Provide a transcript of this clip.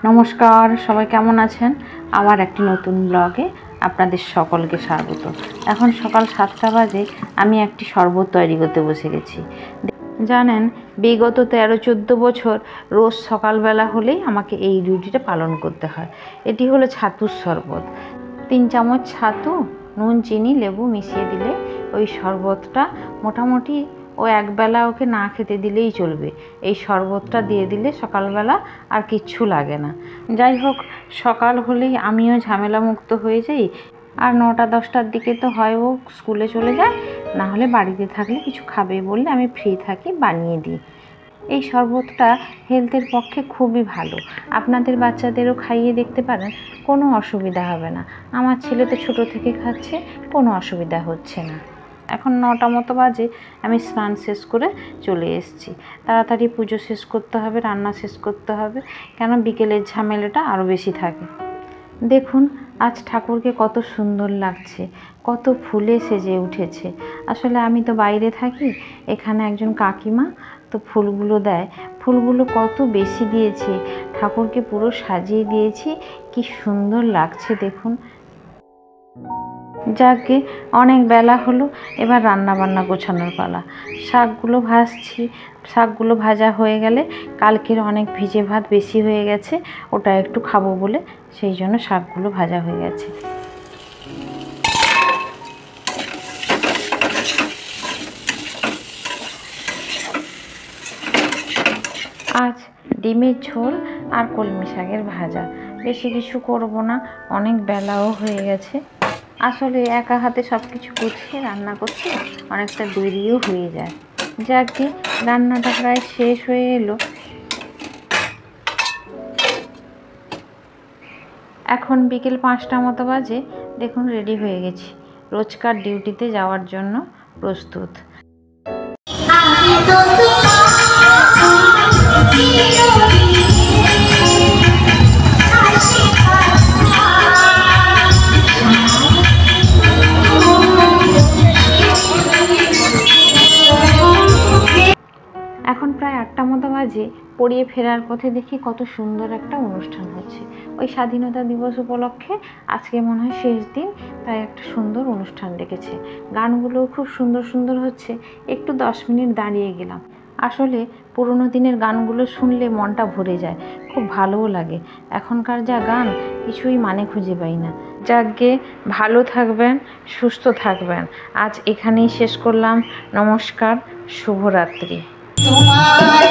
নমস্কার, সবাই কেমন আছেন? আবার একটি নতুন ব্লগে আপনাদের সকলকে স্বাগত। এখন সকাল 7টা বাজে, আমি একটি শরবত তৈরি করতে বসে গেছি। জানেন, বিগত 13-14 বছর রোজ সকালবেলা হলেই আমাকে এই ডিউটিটা পালন করতে হয়। এটি হলো ছাতুর শরবত। 3 চামচ ছাতু, নুন, চিনি, লেবু মিশিয়ে দিলে ওই শরবতটা মোটামুটি একবেলা ওকে না খেতে দিলেই চলবে। এই শরবতটা দিয়ে দিলে সকালবেলা আর কিচ্ছু লাগে না। যাই হোক, সকাল হলেই আমিও ঝামেলা মুক্ত হয়ে যাই। আর 9টা-10টার দিকে তো হয় ও স্কুলে চলে যায়, না হলে বাড়িতে থাকলে কিছু খাবে বললে আমি ফ্রি থাকি, বানিয়ে দিই। এই শরবতটা হেলথের পক্ষে খুবই ভালো। আপনাদের বাচ্চাদেরও খাইয়ে দেখতে পারেন, কোনো অসুবিধা হবে না। আমার ছেলে তো ছোটো থেকে খাচ্ছে, কোনো অসুবিধা হচ্ছে না। এখন 9টা মতো বাজে, আমি স্নান শেষ করে চলে এসেছি। তাড়াতাড়ি পুজো শেষ করতে হবে, রান্না শেষ করতে হবে, কেন বিকেলের ঝামেলাটা আরও বেশি থাকে। দেখুন, আজ ঠাকুরকে কত সুন্দর লাগছে, কত ফুলে সেজে উঠেছে। আসলে আমি তো বাইরে থাকি, এখানে একজন কাকিমা তো ফুলগুলো দেয়। ফুলগুলো কত বেশি দিয়েছে, ঠাকুরকে পুরো সাজিয়ে দিয়েছি, কি সুন্দর লাগছে দেখুন। যাকে অনেক বেলা হলো, এবার রান্না বান্না গোছানোর পালা। শাকগুলো ভাজছি, শাকগুলো ভাজা হয়ে গেলে কালকের অনেক ভিজে ভাত বেশি হয়ে গেছে, ওটা একটু খাবো বলে সেই জন্য শাকগুলো ভাজা হয়ে গেছে। আজ ডিমের ঝোল আর কলমি শাকের ভাজা, বেশি কিছু করব না, অনেক বেলাও হয়ে গেছে। আসলে একা হাতে সব কিছু গুছিয়ে রান্না করতে অনেকটা দেরিও হয়ে যায়। যাকে রান্নাটা প্রায় শেষ হয়ে এলো। এখন বিকেল 5টা মতো বাজে, দেখুন রেডি হয়ে গেছি, রোজকার ডিউটিতে যাওয়ার জন্য প্রস্তুত। এখন প্রায় 8টা মতো বাজে, পড়িয়ে ফেরার পথে দেখি কত সুন্দর একটা অনুষ্ঠান হচ্ছে। ওই স্বাধীনতা দিবস উপলক্ষে আজকে মনে হয় শেষ দিন, তাই একটা সুন্দর অনুষ্ঠান ডেকেছে। গানগুলোও খুব সুন্দর সুন্দর হচ্ছে। একটু 10 মিনিট দাঁড়িয়ে গেলাম। আসলে পুরোনো দিনের গানগুলো শুনলে মনটা ভরে যায়, খুব ভালোও লাগে। এখনকার যা গান, কিছুই মানে খুঁজে পাই না। যাকে ভালো থাকবেন, সুস্থ থাকবেন। আজ এখানেই শেষ করলাম। নমস্কার, শুভরাত্রি। তোমার